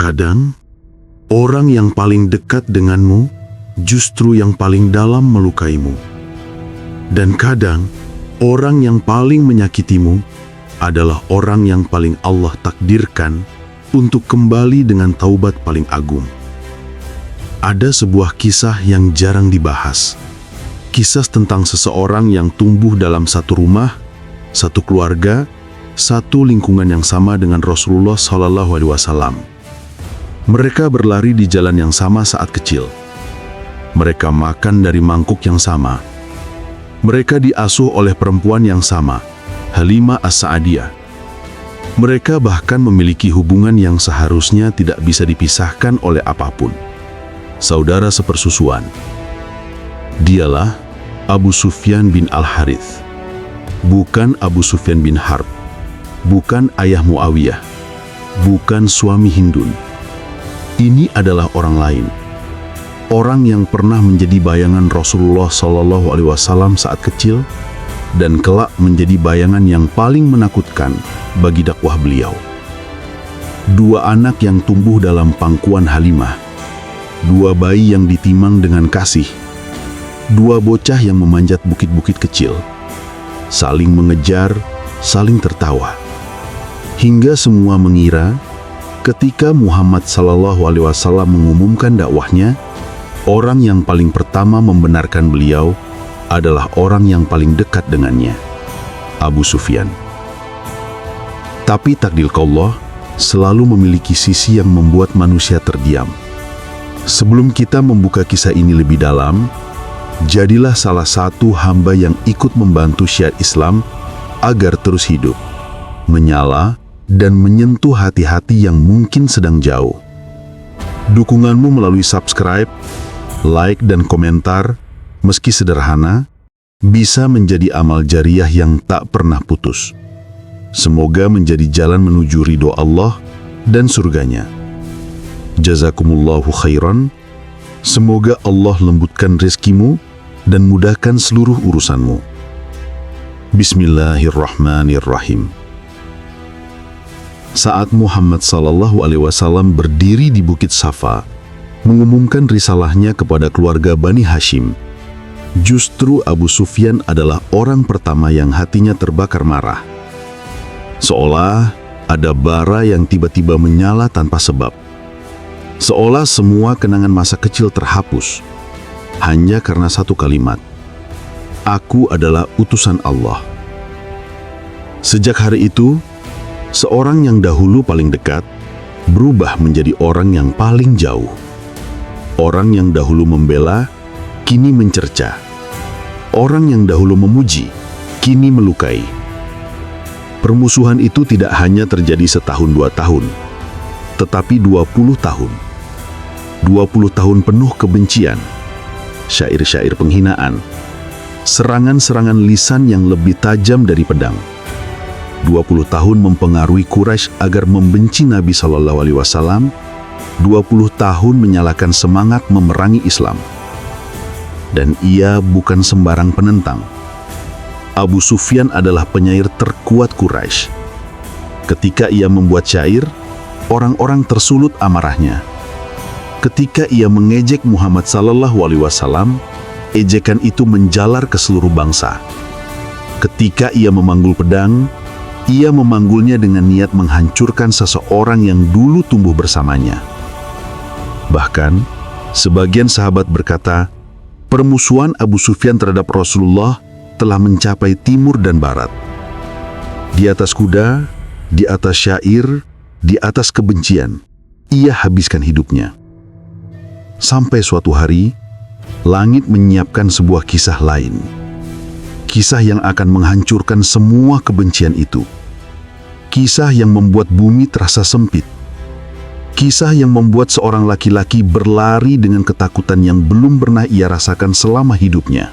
Kadang, orang yang paling dekat denganmu justru yang paling dalam melukaimu. Dan kadang, orang yang paling menyakitimu adalah orang yang paling Allah takdirkan untuk kembali dengan taubat paling agung. Ada sebuah kisah yang jarang dibahas. Kisah tentang seseorang yang tumbuh dalam satu rumah, satu keluarga, satu lingkungan yang sama dengan Rasulullah SAW. Mereka berlari di jalan yang sama saat kecil. Mereka makan dari mangkuk yang sama. Mereka diasuh oleh perempuan yang sama, Halimah As-Sa'adiyah. Mereka bahkan memiliki hubungan yang seharusnya tidak bisa dipisahkan oleh apapun. Saudara sepersusuan. Dialah Abu Sufyan bin Al-Harith. Bukan Abu Sufyan bin Harb. Bukan ayah Muawiyah. Bukan suami Hindun. Ini adalah orang lain. Orang yang pernah menjadi bayangan Rasulullah SAW saat kecil dan kelak menjadi bayangan yang paling menakutkan bagi dakwah beliau. Dua anak yang tumbuh dalam pangkuan Halimah. Dua bayi yang ditimang dengan kasih. Dua bocah yang memanjat bukit-bukit kecil. Saling mengejar, saling tertawa. Hingga semua mengira ketika Muhammad SAW mengumumkan dakwahnya, orang yang paling pertama membenarkan beliau adalah orang yang paling dekat dengannya, Abu Sufyan. Tapi takdir Allah selalu memiliki sisi yang membuat manusia terdiam. Sebelum kita membuka kisah ini lebih dalam, jadilah salah satu hamba yang ikut membantu syiar Islam agar terus hidup, menyala, dan menyentuh hati-hati yang mungkin sedang jauh. Dukunganmu melalui subscribe, like, dan komentar, meski sederhana, bisa menjadi amal jariah yang tak pernah putus. Semoga menjadi jalan menuju ridho Allah dan surganya. Jazakumullahu khairan. Semoga Allah lembutkan rezekimu dan mudahkan seluruh urusanmu. Bismillahirrahmanirrahim. Saat Muhammad SAW berdiri di Bukit Safa, mengumumkan risalahnya kepada keluarga Bani Hashim, justru Abu Sufyan adalah orang pertama yang hatinya terbakar marah. Seolah ada bara yang tiba-tiba menyala tanpa sebab. Seolah semua kenangan masa kecil terhapus, hanya karena satu kalimat, "Aku adalah utusan Allah." Sejak hari itu, seorang yang dahulu paling dekat berubah menjadi orang yang paling jauh. Orang yang dahulu membela, kini mencerca. Orang yang dahulu memuji, kini melukai. Permusuhan itu tidak hanya terjadi setahun dua tahun, tetapi 20 tahun. 20 tahun penuh kebencian, syair-syair penghinaan, serangan-serangan lisan yang lebih tajam dari pedang. 20 tahun mempengaruhi Quraisy agar membenci Nabi SAW. 20 tahun menyalakan semangat memerangi Islam. Dan ia bukan sembarang penentang. Abu Sufyan adalah penyair terkuat Quraisy. Ketika ia membuat syair, orang-orang tersulut amarahnya. Ketika ia mengejek Muhammad SAW, ejekan itu menjalar ke seluruh bangsa. Ketika ia memanggul pedang, ia memanggulnya dengan niat menghancurkan seseorang yang dulu tumbuh bersamanya. Bahkan, sebagian sahabat berkata, permusuhan Abu Sufyan terhadap Rasulullah telah mencapai timur dan barat. Di atas kuda, di atas syair, di atas kebencian, ia habiskan hidupnya. Sampai suatu hari, langit menyiapkan sebuah kisah lain. Kisah yang akan menghancurkan semua kebencian itu. Kisah yang membuat bumi terasa sempit. Kisah yang membuat seorang laki-laki berlari dengan ketakutan yang belum pernah ia rasakan selama hidupnya.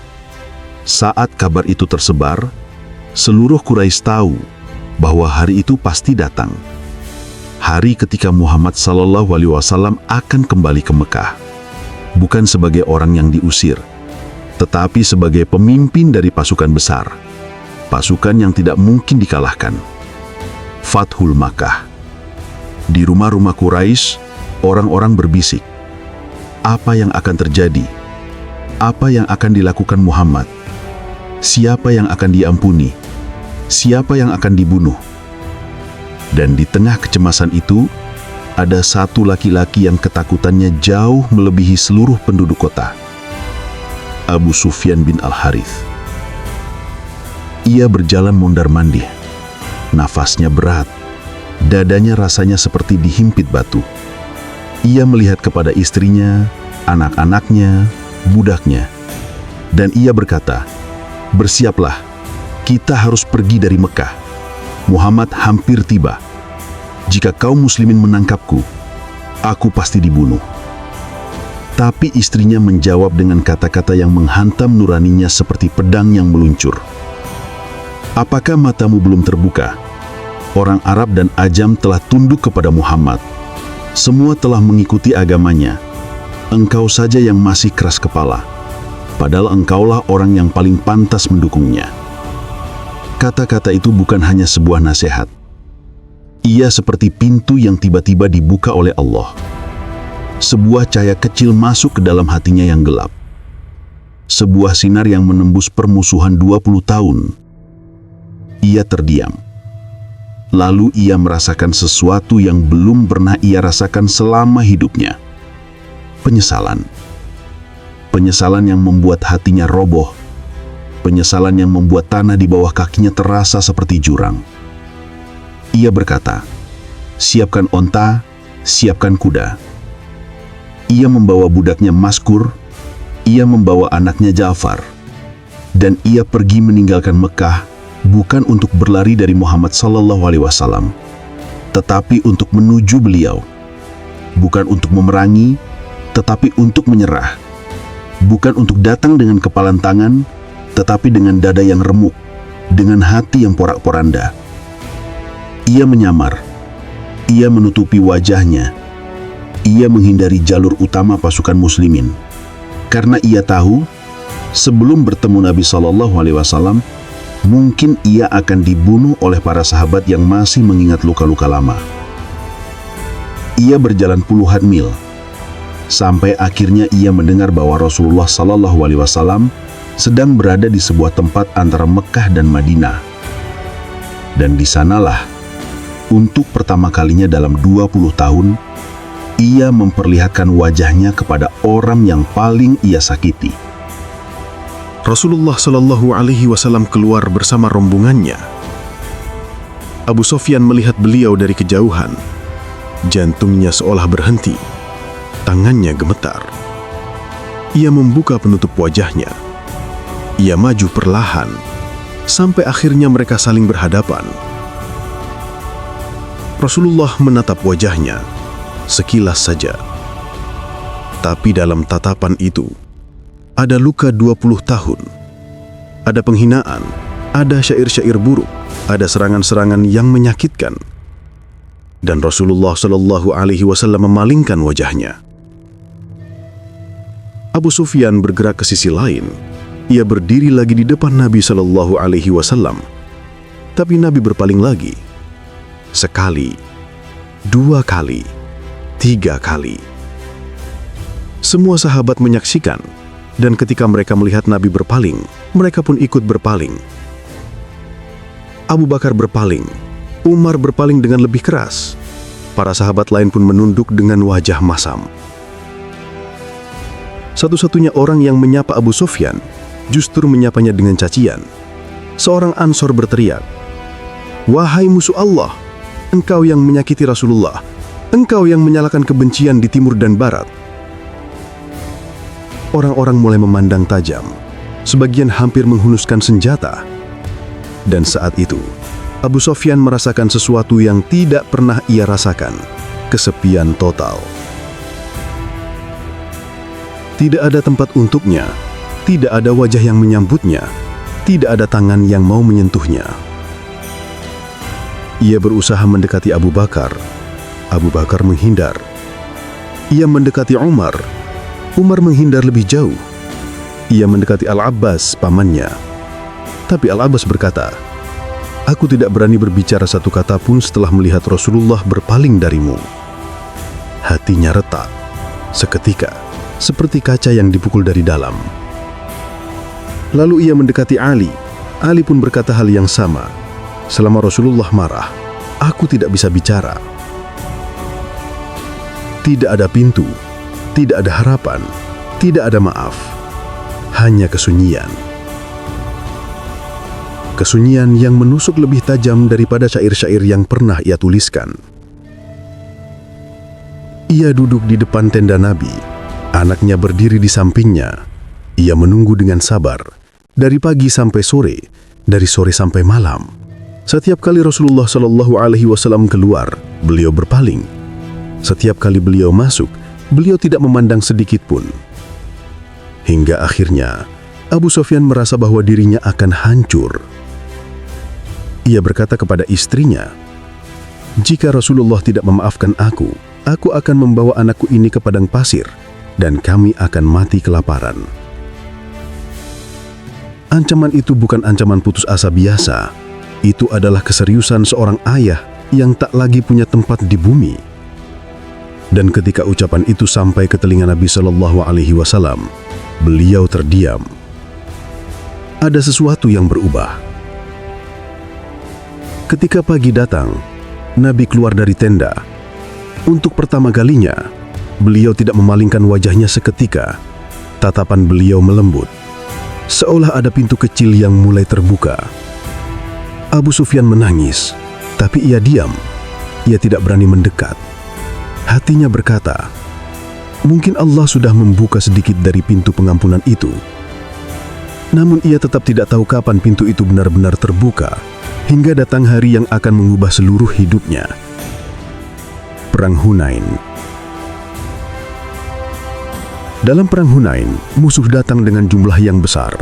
Saat kabar itu tersebar, seluruh Quraisy tahu bahwa hari itu pasti datang. Hari ketika Muhammad SAW akan kembali ke Mekah. Bukan sebagai orang yang diusir, tetapi sebagai pemimpin dari pasukan besar. Pasukan yang tidak mungkin dikalahkan. Fathul Makkah. Di rumah-rumah Quraisy, Orang-orang berbisik, apa yang akan terjadi? Apa yang akan dilakukan Muhammad? Siapa yang akan diampuni? Siapa yang akan dibunuh? Dan di tengah kecemasan itu, ada satu laki-laki yang ketakutannya jauh melebihi seluruh penduduk kota. Abu Sufyan bin Al-Harith. Ia berjalan mondar-mandir. Nafasnya berat. Dadanya rasanya seperti dihimpit batu. Ia melihat kepada istrinya, anak-anaknya, budaknya. Dan ia berkata, "Bersiaplah, kita harus pergi dari Mekah. Muhammad hampir tiba. Jika kaum muslimin menangkapku, aku pasti dibunuh." Tapi istrinya menjawab dengan kata-kata yang menghantam nuraninya seperti pedang yang meluncur. "Apakah matamu belum terbuka? Orang Arab dan Ajam telah tunduk kepada Muhammad. Semua telah mengikuti agamanya. Engkau saja yang masih keras kepala. Padahal engkaulah orang yang paling pantas mendukungnya." Kata-kata itu bukan hanya sebuah nasihat. Ia seperti pintu yang tiba-tiba dibuka oleh Allah. Sebuah cahaya kecil masuk ke dalam hatinya yang gelap. Sebuah sinar yang menembus permusuhan 20 tahun. Ia terdiam. Lalu ia merasakan sesuatu yang belum pernah ia rasakan selama hidupnya. Penyesalan. Penyesalan yang membuat hatinya roboh. Penyesalan yang membuat tanah di bawah kakinya terasa seperti jurang. Ia berkata, "Siapkan onta, siapkan kuda." Ia membawa budaknya Maskur, ia membawa anaknya Ja'far. Dan ia pergi meninggalkan Mekah bukan untuk berlari dari Muhammad SAW, tetapi untuk menuju beliau. Bukan untuk memerangi, tetapi untuk menyerah. Bukan untuk datang dengan kepalan tangan, tetapi dengan dada yang remuk, dengan hati yang porak-poranda. Ia menyamar, ia menutupi wajahnya, ia menghindari jalur utama pasukan muslimin. Karena ia tahu, sebelum bertemu Nabi SAW, mungkin ia akan dibunuh oleh para sahabat yang masih mengingat luka-luka lama. Ia berjalan puluhan mil, sampai akhirnya ia mendengar bahwa Rasulullah SAW sedang berada di sebuah tempat antara Mekah dan Madinah. Dan di sanalah, untuk pertama kalinya dalam 20 tahun, ia memperlihatkan wajahnya kepada orang yang paling ia sakiti. Rasulullah Shallallahu Alaihi Wasallam keluar bersama rombongannya. Abu Sufyan melihat beliau dari kejauhan. Jantungnya seolah berhenti. Tangannya gemetar. Ia membuka penutup wajahnya. Ia maju perlahan, sampai akhirnya mereka saling berhadapan. Rasulullah menatap wajahnya, sekilas saja. Tapi dalam tatapan itu, ada luka 20 tahun, ada penghinaan, ada syair-syair buruk, ada serangan-serangan yang menyakitkan. Dan Rasulullah Shallallahu Alaihi Wasallam memalingkan wajahnya. Abu Sufyan bergerak ke sisi lain. Ia berdiri lagi di depan Nabi Shallallahu Alaihi Wasallam. Tapi Nabi berpaling lagi. Sekali, 2 kali, 3 kali. Semua sahabat menyaksikan. Dan ketika mereka melihat Nabi berpaling, mereka pun ikut berpaling. Abu Bakar berpaling, Umar berpaling dengan lebih keras. Para sahabat lain pun menunduk dengan wajah masam. Satu-satunya orang yang menyapa Abu Sufyan justru menyapanya dengan cacian. Seorang Ansor berteriak, "Wahai musuh Allah, engkau yang menyakiti Rasulullah, engkau yang menyalakan kebencian di timur dan barat." Orang-orang mulai memandang tajam. Sebagian hampir menghunuskan senjata. Dan saat itu, Abu Sufyan merasakan sesuatu yang tidak pernah ia rasakan. Kesepian total. Tidak ada tempat untuknya. Tidak ada wajah yang menyambutnya. Tidak ada tangan yang mau menyentuhnya. Ia berusaha mendekati Abu Bakar. Abu Bakar menghindar. Ia mendekati Umar. Umar menghindar lebih jauh. Ia mendekati Al-Abbas, pamannya. Tapi Al-Abbas berkata, "Aku tidak berani berbicara satu kata pun setelah melihat Rasulullah berpaling darimu." Hatinya retak. Seketika, seperti kaca yang dipukul dari dalam. Lalu ia mendekati Ali. Ali pun berkata hal yang sama. Selama Rasulullah marah, aku tidak bisa bicara. Tidak ada pintu, tidak ada harapan, tidak ada maaf. Hanya kesunyian. Kesunyian yang menusuk lebih tajam daripada syair-syair yang pernah ia tuliskan. Ia duduk di depan tenda Nabi. Anaknya berdiri di sampingnya. Ia menunggu dengan sabar. Dari pagi sampai sore, dari sore sampai malam. Setiap kali Rasulullah SAW keluar, beliau berpaling. Setiap kali beliau masuk, beliau tidak memandang sedikit pun. Hingga akhirnya, Abu Sufyan merasa bahwa dirinya akan hancur. Ia berkata kepada istrinya, "Jika Rasulullah tidak memaafkan aku akan membawa anakku ini ke padang pasir, dan kami akan mati kelaparan." Ancaman itu bukan ancaman putus asa biasa. Itu adalah keseriusan seorang ayah yang tak lagi punya tempat di bumi. Dan ketika ucapan itu sampai ke telinga Nabi SAW, beliau terdiam. Ada sesuatu yang berubah. Ketika pagi datang, Nabi keluar dari tenda. Untuk pertama kalinya, beliau tidak memalingkan wajahnya seketika. Tatapan beliau melembut, seolah ada pintu kecil yang mulai terbuka. Abu Sufyan menangis, tapi ia diam. Ia tidak berani mendekat. Hatinya berkata, mungkin Allah sudah membuka sedikit dari pintu pengampunan itu. Namun ia tetap tidak tahu kapan pintu itu benar-benar terbuka, hingga datang hari yang akan mengubah seluruh hidupnya. Perang Hunain. Dalam Perang Hunain, musuh datang dengan jumlah yang besar.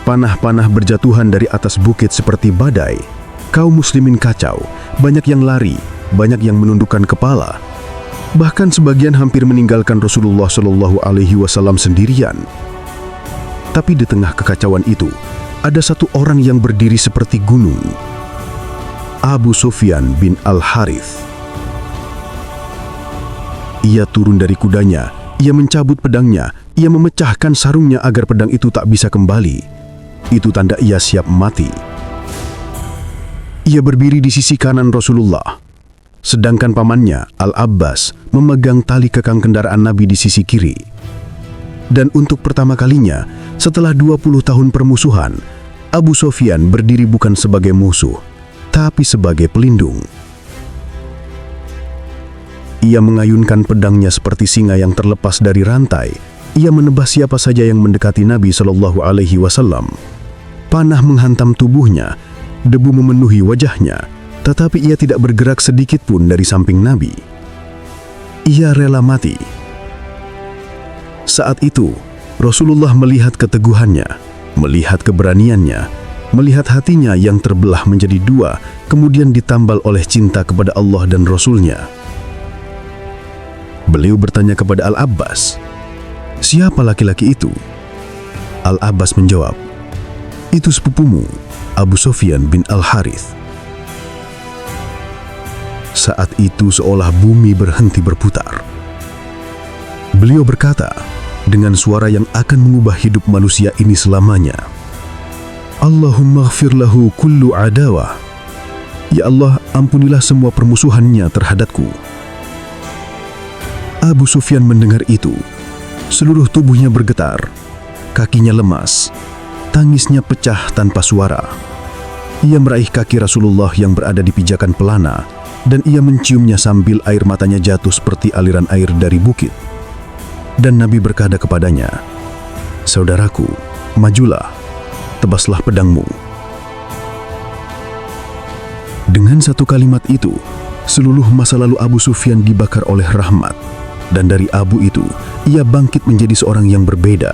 Panah-panah berjatuhan dari atas bukit seperti badai. Kaum muslimin kacau, banyak yang lari, banyak yang menundukkan kepala. Bahkan sebagian hampir meninggalkan Rasulullah SAW sendirian. Tapi di tengah kekacauan itu, ada satu orang yang berdiri seperti gunung. Abu Sufyan bin Al-Harith. Ia turun dari kudanya, ia mencabut pedangnya, ia memecahkan sarungnya agar pedang itu tak bisa kembali. Itu tanda ia siap mati. Ia berdiri di sisi kanan Rasulullah, sedangkan pamannya, Al-Abbas, memegang tali kekang kendaraan Nabi di sisi kiri. Dan untuk pertama kalinya, setelah 20 tahun permusuhan, Abu Sufyan berdiri bukan sebagai musuh, tapi sebagai pelindung. Ia mengayunkan pedangnya seperti singa yang terlepas dari rantai. Ia menebas siapa saja yang mendekati Nabi SAW. Panah menghantam tubuhnya, debu memenuhi wajahnya, tetapi ia tidak bergerak sedikit pun dari samping Nabi. Ia rela mati. Saat itu, Rasulullah melihat keteguhannya, melihat keberaniannya, melihat hatinya yang terbelah menjadi dua, kemudian ditambal oleh cinta kepada Allah dan Rasul-Nya. Beliau bertanya kepada Al-Abbas, "Siapa laki-laki itu?" Al-Abbas menjawab, "Itu sepupumu, Abu Sufyan bin Al-Harith." Saat itu seolah bumi berhenti berputar. Beliau berkata dengan suara yang akan mengubah hidup manusia ini selamanya, "Allahumma ghfir lahu kullu adawah." Ya Allah, ampunilah semua permusuhannya terhadapku. Abu Sufyan mendengar itu. Seluruh tubuhnya bergetar, kakinya lemas, tangisnya pecah tanpa suara. Ia meraih kaki Rasulullah yang berada di pijakan pelana, dan ia menciumnya sambil air matanya jatuh seperti aliran air dari bukit. Dan Nabi berkata kepadanya, "Saudaraku, majulah, tebaslah pedangmu." Dengan satu kalimat itu, seluruh masa lalu Abu Sufyan dibakar oleh rahmat. Dan dari abu itu, ia bangkit menjadi seorang yang berbeda.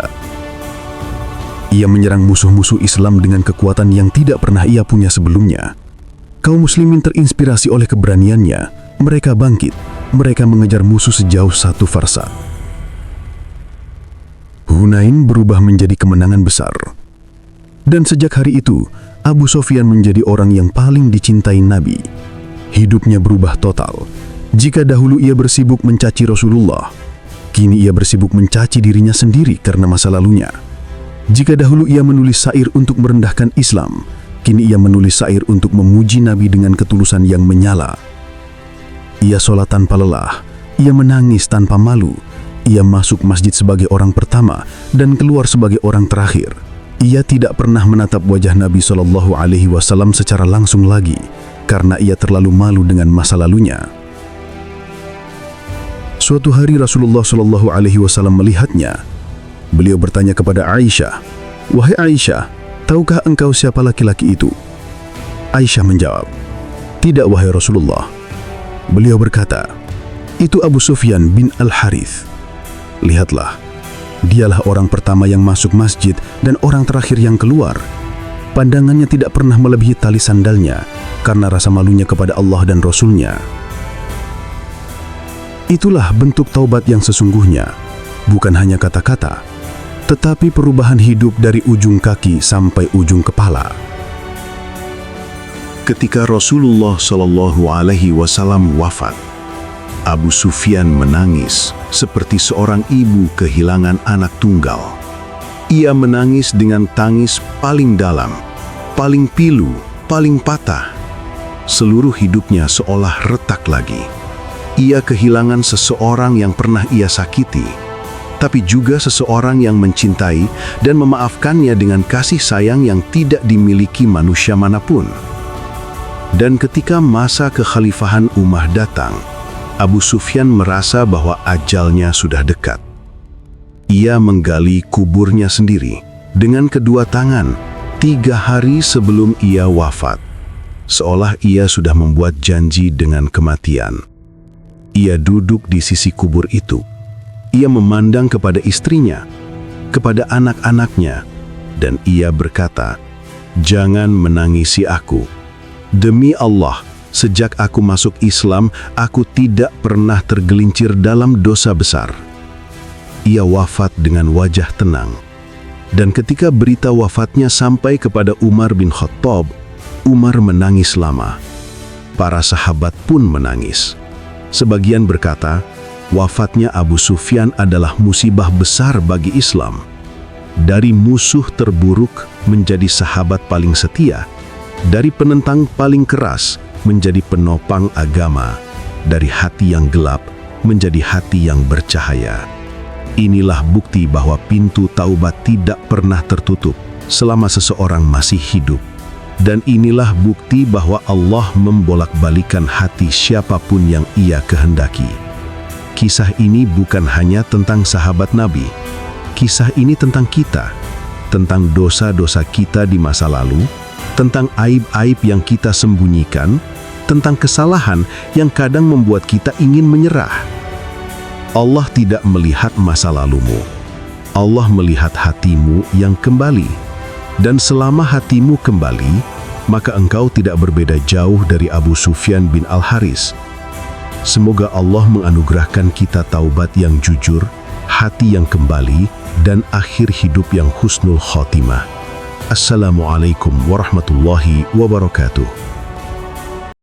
Ia menyerang musuh-musuh Islam dengan kekuatan yang tidak pernah ia punya sebelumnya. Kaum muslimin terinspirasi oleh keberaniannya. Mereka bangkit, mereka mengejar musuh sejauh 1 farsakh. Hunain berubah menjadi kemenangan besar. Dan sejak hari itu, Abu Sufyan menjadi orang yang paling dicintai Nabi. Hidupnya berubah total. Jika dahulu ia bersibuk mencaci Rasulullah, kini ia bersibuk mencaci dirinya sendiri karena masa lalunya. Jika dahulu ia menulis syair untuk merendahkan Islam, kini ia menulis syair untuk memuji Nabi dengan ketulusan yang menyala. Ia sholat tanpa lelah, ia menangis tanpa malu, ia masuk masjid sebagai orang pertama dan keluar sebagai orang terakhir. Ia tidak pernah menatap wajah Nabi SAW secara langsung lagi, karena ia terlalu malu dengan masa lalunya. Suatu hari Rasulullah SAW melihatnya. Beliau bertanya kepada Aisyah, "Wahai Aisyah, tahukah engkau siapa laki-laki itu?" Aisyah menjawab, "Tidak, wahai Rasulullah." Beliau berkata, "Itu Abu Sufyan bin Al-Harith. Lihatlah, dialah orang pertama yang masuk masjid dan orang terakhir yang keluar. Pandangannya tidak pernah melebihi tali sandalnya karena rasa malunya kepada Allah dan Rasulnya." Itulah bentuk taubat yang sesungguhnya, bukan hanya kata-kata, tetapi perubahan hidup dari ujung kaki sampai ujung kepala. Ketika Rasulullah SAW wafat, Abu Sufyan menangis seperti seorang ibu kehilangan anak tunggal. Ia menangis dengan tangis paling dalam, paling pilu, paling patah. Seluruh hidupnya seolah retak lagi. Ia kehilangan seseorang yang pernah ia sakiti, tapi juga seseorang yang mencintai dan memaafkannya dengan kasih sayang yang tidak dimiliki manusia manapun. Dan ketika masa kekhalifahan Umayyah datang, Abu Sufyan merasa bahwa ajalnya sudah dekat. Ia menggali kuburnya sendiri dengan kedua tangan 3 hari sebelum ia wafat, seolah ia sudah membuat janji dengan kematian. Ia duduk di sisi kubur itu. Ia memandang kepada istrinya, kepada anak-anaknya, dan ia berkata, "Jangan menangisi aku. Demi Allah, sejak aku masuk Islam, aku tidak pernah tergelincir dalam dosa besar." Ia wafat dengan wajah tenang. Dan ketika berita wafatnya sampai kepada Umar bin Khattab, Umar menangis lama. Para sahabat pun menangis. Sebagian berkata, wafatnya Abu Sufyan adalah musibah besar bagi Islam. Dari musuh terburuk menjadi sahabat paling setia, dari penentang paling keras menjadi penopang agama, dari hati yang gelap menjadi hati yang bercahaya. Inilah bukti bahwa pintu taubat tidak pernah tertutup selama seseorang masih hidup. Dan inilah bukti bahwa Allah membolak-balikan hati siapapun yang Ia kehendaki. Kisah ini bukan hanya tentang sahabat Nabi. Kisah ini tentang kita, tentang dosa-dosa kita di masa lalu, tentang aib-aib yang kita sembunyikan, tentang kesalahan yang kadang membuat kita ingin menyerah. Allah tidak melihat masa lalumu. Allah melihat hatimu yang kembali. Dan selama hatimu kembali, maka engkau tidak berbeda jauh dari Abu Sufyan bin Al-Harith. Semoga Allah menganugerahkan kita taubat yang jujur, hati yang kembali, dan akhir hidup yang husnul khotimah. Assalamualaikum warahmatullahi wabarakatuh.